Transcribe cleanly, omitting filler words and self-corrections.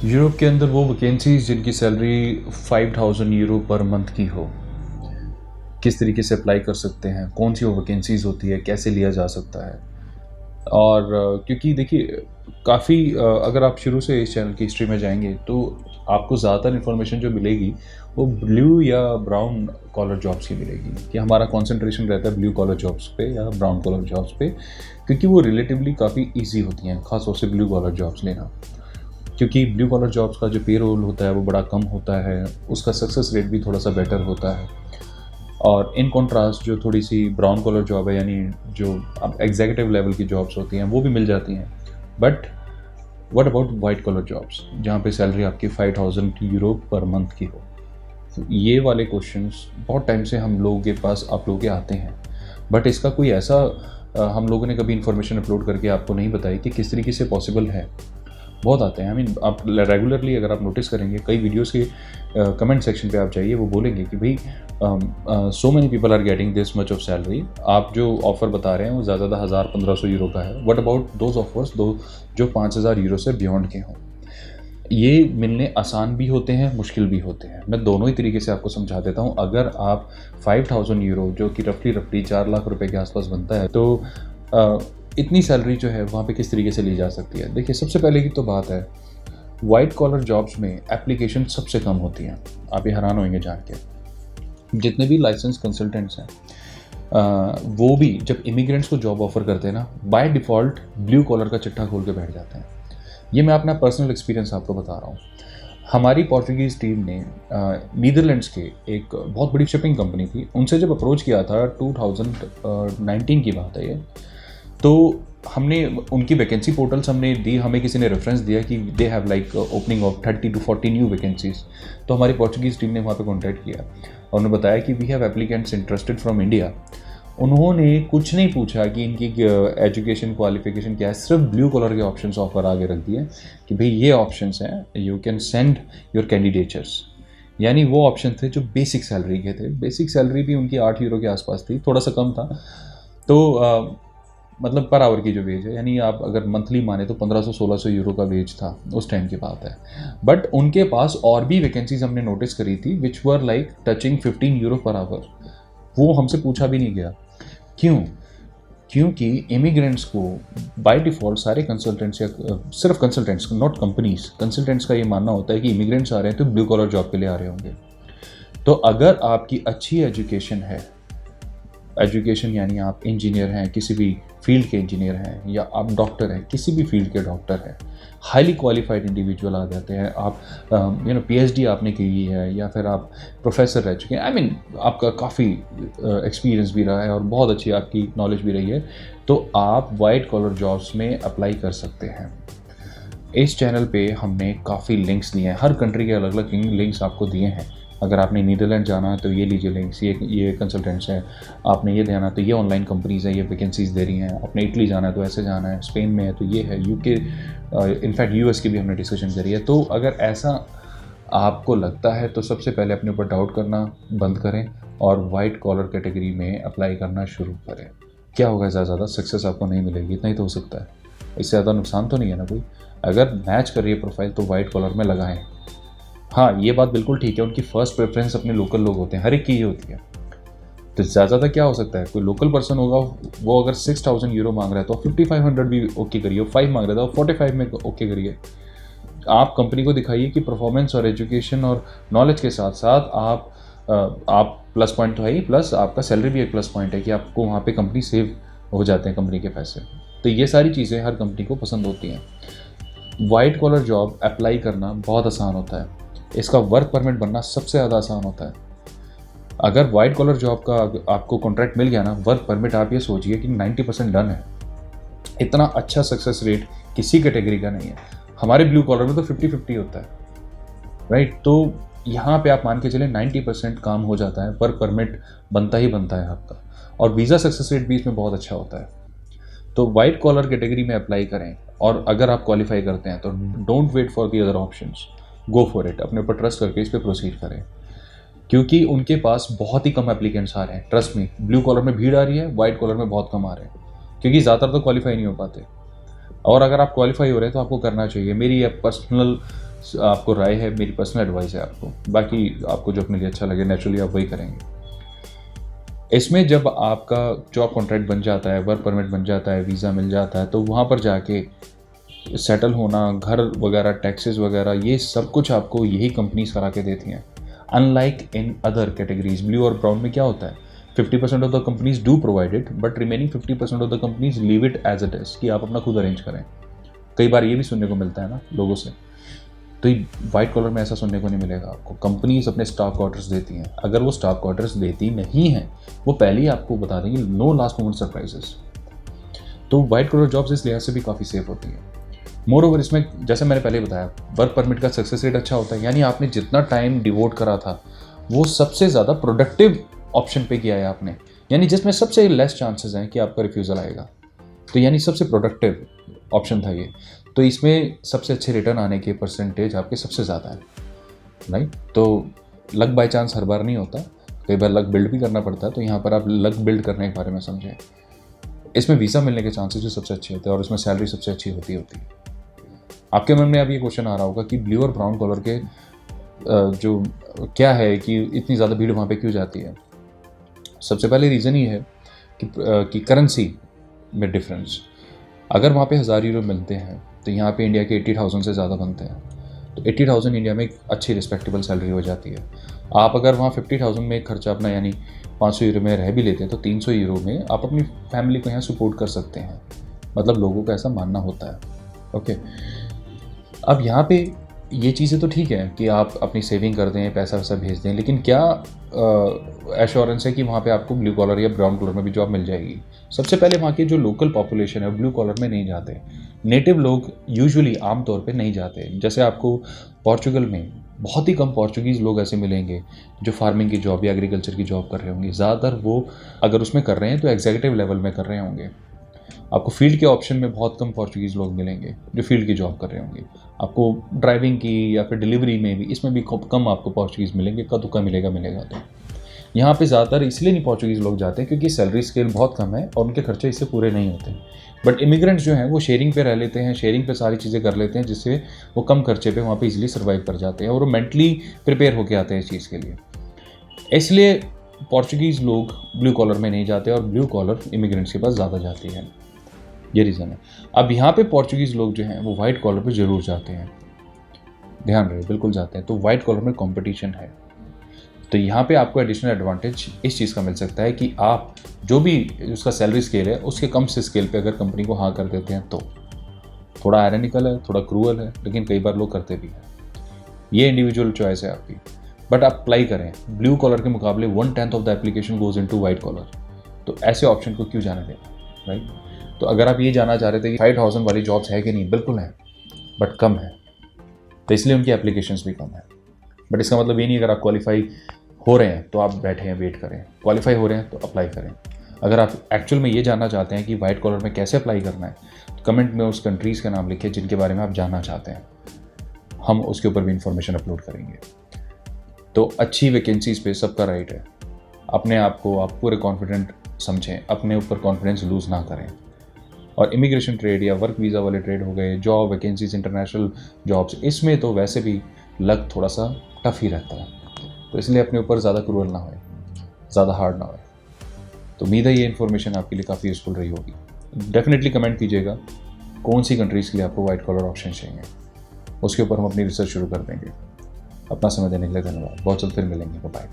Europe के अंदर वो वैकेंसीज जिनकी सैलरी 5000 यूरो पर मंथ की हो, किस तरीके से अप्लाई कर सकते हैं, कौन सी वो वैकेंसीज होती है, कैसे लिया जा सकता है। और क्योंकि देखिए काफ़ी अगर आप शुरू से इस चैनल की हिस्ट्री में जाएंगे तो आपको ज़्यादातर इन्फॉर्मेशन जो मिलेगी वो ब्लू या ब्राउन कॉलर जॉब्स की मिलेगी, कि हमारा कंसंट्रेशन रहता है ब्लू कॉलर जॉब्स पे या ब्राउन कॉलर जॉब्स पे, क्योंकि वो रिलेटिवली काफ़ी इजी होती हैं, खास तौर से ब्लू कॉलर जॉब्स लेना। क्योंकि ब्लू कॉलर जॉब्स का जो पे रोल होता है वो बड़ा कम होता है, उसका सक्सेस रेट भी थोड़ा सा बेटर होता है। और इन कॉन्ट्रास्ट जो थोड़ी सी ब्राउन कॉलर जॉब है, यानी जो अब एग्जीक्यूटिव लेवल की जॉब्स होती हैं वो भी मिल जाती हैं, but what about white collar jobs जहाँ पे सैलरी आपकी 5000 यूरो पर मंथ की हो। तो ये वाले क्वेश्चंस बहुत टाइम से हम लोगों के पास आप लोगों के आते हैं, बट इसका कोई ऐसा हम लोगों ने कभी इन्फॉर्मेशन अपलोड करके आपको नहीं बताई कि किस तरीके से पॉसिबल है। बहुत आते हैं, आई मीन आप रेगुलरली अगर आप नोटिस करेंगे कई वीडियोस के कमेंट सेक्शन पे आप जाइए, वो बोलेंगे कि भाई so many people are getting this much of salary, आप जो ऑफ़र बता रहे हैं वो ज़्यादा 1000-1500 यूरो का है, व्हाट अबाउट दोज ऑफर्स जो 5000 यूरो से बियॉन्ड के हों। ये मिलने आसान भी होते हैं, मुश्किल भी होते हैं, मैं दोनों ही तरीके से आपको समझा देता हूँ। अगर आप 5000 यूरो जो कि रफली 4 लाख रुपए के आसपास बनता है, तो इतनी सैलरी जो है वहाँ पे किस तरीके से ली जा सकती है। देखिए सबसे पहले की तो बात है, वाइट कॉलर जॉब्स में एप्लीकेशन सबसे कम होती हैं। आप ये हैरान होंगे जान के, जितने भी लाइसेंस कंसल्टेंट्स हैं वो भी जब इमिग्रेंट्स को जॉब ऑफर करते हैं ना, बाय डिफ़ॉल्ट ब्लू कॉलर का चिट्ठा खोल के बैठ जाते हैं। ये मैं अपना पर्सनल एक्सपीरियंस आपको बता रहा हूँ। हमारी पोर्चुगीज़ टीम ने नीदरलैंड्स के एक बहुत बड़ी शिपिंग कंपनी थी, उनसे जब अप्रोच किया था 2019 की बात है ये, तो हमने उनकी वैकेंसी पोर्टल्स हमने दी, हमें किसी ने रेफरेंस दिया कि they have like opening of 30 to 40 new vacancies. तो हमारी पोर्चुगीज़ टीम ने वहाँ पे कॉन्टैक्ट किया और उन्होंने बताया कि we have applicants interested from India. उन्होंने कुछ नहीं पूछा कि इनकी एजुकेशन क्वालिफिकेशन क्या है, सिर्फ ब्लू कलर के ऑप्शंस ऑफर आगे रख दिए कि भाई ये ऑप्शंस हैं, यू कैन सेंड योर कैंडिडेचर्स। यानी वो ऑप्शन थे जो बेसिक सैलरी के थे, बेसिक सैलरी भी उनकी 8 यूरो के आसपास थी, थोड़ा सा कम था। तो मतलब पर आवर की जो वेज है, यानी आप अगर मंथली माने तो 1500-1600 यूरो का वेज था, उस टाइम की बात है। बट उनके पास और भी वैकेंसीज हमने नोटिस करी थी which were like touching 15 euro per hour. वो हमसे पूछा भी नहीं गया। क्यों? क्योंकि इमिग्रेंट्स को बाय डिफ़ॉल्ट सारे कंसल्टेंट्स या सिर्फ कंसल्टेंट्स, नॉट कंपनीज, कंसल्टेंट्स का ये मानना होता है कि इमिग्रेंट्स आ रहे हैं तो ब्लू कॉलर जॉब के लिए आ रहे होंगे। तो अगर आपकी अच्छी एजुकेशन है, एजुकेशन यानी आप इंजीनियर हैं, किसी भी फील्ड के इंजीनियर हैं, या आप डॉक्टर हैं, किसी भी फील्ड के डॉक्टर हैं, हाईली क्वालिफाइड इंडिविजुअल आ जाते हैं, आप पीएचडी आपने की है या फिर आप प्रोफेसर रह चुके हैं, आई मीन आपका काफ़ी एक्सपीरियंस भी रहा है और बहुत अच्छी आपकी नॉलेज भी रही है, तो आप वाइट कॉलर जॉब्स में अप्लाई कर सकते हैं। इस चैनल पे हमने काफ़ी लिंक्स दिए हैं, हर कंट्री के अलग अलग लिंक्स आपको दिए हैं। अगर आपने नीदरलैंड जाना है तो ये लीजिए लिंक्स, ये कंसल्टेंट्स हैं। आपने ये जाना है तो ये ऑनलाइन कंपनीज़ हैं, ये वैकेंसीज़ दे रही हैं। आपने इटली जाना है तो ऐसे जाना है, स्पेन में है तो ये है, यूके, इनफैक्ट यूएस की भी हमने डिस्कशन करी है। तो अगर ऐसा आपको लगता है तो सबसे पहले अपने ऊपर डाउट करना बंद करें और वाइट कॉलर कैटेगरी में अप्लाई करना शुरू करें। क्या होगा, ज़्यादा सक्सेस आपको नहीं मिलेगी, इतना ही तो हो सकता है, इससे ज़्यादा नुकसान तो नहीं है ना कोई। अगर मैच कर रही है प्रोफाइल तो वाइट कॉलर में लगाएं। हाँ, ये बात बिल्कुल ठीक है, उनकी फर्स्ट प्रेफरेंस अपने लोकल लोग होते हैं, हर एक की ये होती है। तो ज़्यादा क्या हो सकता है, कोई लोकल पर्सन होगा, वो अगर 6000 यूरो मांग रहा है तो 5500 भी ओके करिए, 5 मांग रहा था 45 में ओके करिए। आप कंपनी को दिखाइए कि परफॉर्मेंस और एजुकेशन और नॉलेज के साथ साथ आप प्लस पॉइंट तो है ही, प्लस आपका सैलरी भी एक प्लस पॉइंट है कि आपको वहाँ पे कंपनी सेव हो जाते हैं, कंपनी के पैसे। तो ये सारी चीज़ें हर कंपनी को पसंद होती हैं। वाइट कॉलर जॉब अप्लाई करना बहुत आसान होता है, इसका वर्क परमिट बनना सबसे ज़्यादा आसान होता है। अगर वाइट कॉलर जॉब का आपको कॉन्ट्रैक्ट मिल गया ना, वर्क परमिट आप ये सोचिए कि 90% डन है। इतना अच्छा सक्सेस रेट किसी कैटेगरी का नहीं है। हमारे ब्लू कॉलर में तो 50-50 होता है, राइट। तो यहाँ पे आप मान के चलें 90% काम हो जाता है, वर्क परमिट बनता ही बनता है आपका, और वीज़ा सक्सेस रेट भी इसमें बहुत अच्छा होता है। तो वाइट कॉलर कैटेगरी में अप्लाई करें, और अगर आप क्वालिफाई करते हैं तो don't wait for the other options, go for it, अपने ऊपर ट्रस्ट करके इस पर प्रोसीड करें, क्योंकि उनके पास बहुत ही कम एप्लीकेंट्स आ रहे हैं। ट्रस्ट में, ब्लू कॉलर में भीड़ आ रही है, वाइट कॉलर में बहुत कम आ रहे हैं, क्योंकि ज़्यादातर तो क्वालिफाई नहीं हो पाते। और अगर आप क्वालिफाई हो रहे हैं तो आपको करना चाहिए। मेरी ये पर्सनल आपको राय है, मेरी पर्सनल एडवाइस है आपको, बाकी आपको जो अपने लिए अच्छा लगे नेचुरली आप वही करेंगे। इसमें जब आपका जॉब कॉन्ट्रैक्ट बन जाता है, वर्क परमिट बन जाता है, वीज़ा मिल जाता है, तो वहाँ पर जाके सेटल होना, घर वगैरह, टैक्सेस वगैरह, ये सब कुछ आपको यही कंपनीज करा के देती हैं। Unlike in other categories, blue और ब्राउन में क्या होता है, 50% of the companies do provide it, but remaining 50% of the companies leave it as it is, कि आप अपना खुद अरेंज करें। कई बार ये भी सुनने को मिलता है ना लोगों से, तो वाइट कॉलर में ऐसा सुनने को नहीं मिलेगा आपको। कंपनीज अपने स्टाफ क्वार्टर्स देती हैं, अगर वो स्टाफ क्वार्टर्स देती नहीं हैं, वो पहले ही आपको बता देंगे, नो लास्ट मोमेंट सरप्राइजेस। तो वाइट कॉलर जॉब्स इस लिहाज से भी काफ़ी सेफ होती हैं। मोर ओवर इसमें जैसे मैंने पहले बताया, वर्क परमिट का सक्सेस रेट अच्छा होता है, यानी आपने जितना टाइम डिवोट करा था वो सबसे ज़्यादा प्रोडक्टिव ऑप्शन पे किया है आपने, यानी जिसमें सबसे लेस चांसेस हैं कि आपका रिफ्यूज़ल आएगा, तो यानी सबसे प्रोडक्टिव ऑप्शन था ये। तो इसमें सबसे अच्छे रिटर्न आने के परसेंटेज आपके सबसे ज़्यादा है, राइट। तो लक बाय चांस हर बार नहीं होता, कई बार लक बिल्ड भी करना पड़ता है, तो यहाँ पर आप लक बिल्ड करने के बारे में समझें। इसमें वीज़ा मिलने के चांसेस भी सबसे अच्छे होते हैं और इसमें सैलरी सबसे अच्छी होती है। आपके मन में अब ये क्वेश्चन आ रहा होगा कि ब्लू और ब्राउन कॉलर के जो क्या है कि इतनी ज़्यादा भीड़ वहाँ पे क्यों जाती है। सबसे पहले रीज़न ये है कि करेंसी में डिफरेंस। अगर वहाँ पे 1000 यूरो मिलते हैं तो यहाँ पे इंडिया के 80,000 से ज़्यादा बनते हैं, तो 80,000 इंडिया में एक अच्छी रिस्पेक्टेबल सैलरी हो जाती है। आप अगर वहाँ 50,000 में एक खर्चा अपना यानी 500 यूरो में रह भी लेते हैं, तो 300 यूरो में आप अपनी फैमिली को यहाँ सपोर्ट कर सकते हैं, मतलब लोगों का ऐसा मानना होता है। ओके, अब यहाँ पे ये चीज़ें तो ठीक है कि आप अपनी सेविंग कर दें, पैसा वैसा भेज दें, लेकिन क्या एश्योरेंस है कि वहाँ पे आपको ब्लू कॉलर या ब्राउन कॉलर में भी जॉब मिल जाएगी। सबसे पहले वहाँ की जो लोकल पॉपुलेशन है ब्लू कॉलर में नहीं जाते, नेटिव लोग यूजुअली आम तौर पे नहीं जाते। जैसे आपको पोर्चुगल में बहुत ही कम पोर्चुगीज़ लोग ऐसे मिलेंगे जो फार्मिंग की जॉब या एग्रीकल्चर की जॉब कर रहे होंगे, ज़्यादातर वो अगर उसमें कर रहे हैं तो एग्जीक्यूटिव लेवल में कर रहे होंगे। आपको फील्ड के ऑप्शन में बहुत कम पोर्चुगीज़ लोग मिलेंगे जो फील्ड की जॉब कर रहे होंगे। आपको ड्राइविंग की या फिर डिलीवरी में भी, इसमें भी कम आपको पोर्चुगीज़ मिलेंगे, कदुका मिलेगा तो यहाँ पे ज़्यादातर इसलिए नहीं पोर्चुगीज़ लोग जाते हैं क्योंकि सैलरी स्केल बहुत कम है और उनके खर्चे इससे पूरे नहीं होते। बट इमिग्रेंट्स जो हैं वो शेयरिंग पे रह लेते हैं, शेयरिंग पे सारी चीज़ें कर लेते हैं, जिससे वो कम खर्चे पे वहाँ पे इजीली सर्वाइव कर जाते हैं और वो मेंटली प्रिपेयर होके आते हैं इस चीज़ के लिए। इसलिए पोर्चुगीज़ लोग ब्लू कॉलर में नहीं जाते और ब्लू कॉलर इमिग्रेंट्स के पास ज़्यादा जाती है, ये रीज़न है। अब यहाँ पे पोर्चुगीज़ लोग जो हैं वो वाइट कॉलर पे ज़रूर जाते हैं, ध्यान रहे, बिल्कुल जाते हैं। तो वाइट कॉलर में कंपटीशन है, तो यहाँ पे आपको एडिशनल एडवांटेज इस चीज़ का मिल सकता है कि आप जो भी उसका सैलरी स्केल है उसके कम से स्केल पे अगर कंपनी को हाँ कर देते हैं तो थोड़ा आयरनिकल है, थोड़ा क्रूअल है, लेकिन कई बार लोग करते भी हैं। ये इंडिविजुअल चॉइस है आपकी, बट आप अप्लाई करें। ब्लू कॉलर के मुकाबले 1/10 of the application goes into white collar, तो ऐसे ऑप्शन को क्यों जाने देना, राइट। तो अगर आप ये जानना चाह रहे थे कि 5,000 वाली जॉब्स है कि नहीं, बिल्कुल है, बट कम है, तो इसलिए उनकी एप्लीकेशंस भी कम है। बट इसका मतलब ये नहीं अगर आप क्वालिफाई हो रहे हैं तो आप बैठे हैं वेट करें, क्वालिफाई हो रहे हैं तो अप्लाई करें। अगर आप एक्चुअल में ये जानना चाहते हैं कि वाइट कॉलर में कैसे अप्लाई करना है, तो कमेंट में उस कंट्रीज़ का नाम लिखिए जिनके बारे में आप जानना चाहते हैं, हम उसके ऊपर भी इंफॉर्मेशन अपलोड करेंगे। तो अच्छी वैकेंसीज़ पे सबका राइट है। अपने आप को आप पूरे कॉन्फिडेंट समझें, अपने ऊपर कॉन्फिडेंस लूज़ ना करें। और इमिग्रेशन ट्रेड या वर्क वीज़ा वाले ट्रेड हो गए, जॉब वैकेंसीज, इंटरनेशनल जॉब्स, इसमें तो वैसे भी लक थोड़ा सा टफ ही रहता है, तो इसलिए अपने ऊपर ज़्यादा क्रूअल ना होए, ज़्यादा हार्ड ना होए। तो उम्मीद है ये इन्फॉर्मेशन आपके लिए काफ़ी यूज़फुल रही होगी। डेफिनेटली कमेंट कीजिएगा कौन सी कंट्रीज़ के लिए आपको वाइट कॉलर ऑप्शन चाहिए, उसके ऊपर हम अपनी रिसर्च शुरू कर देंगे। अपना समय देने के लिए धन्यवाद, बहुत जल्द फिर मिलेंगे, बाय।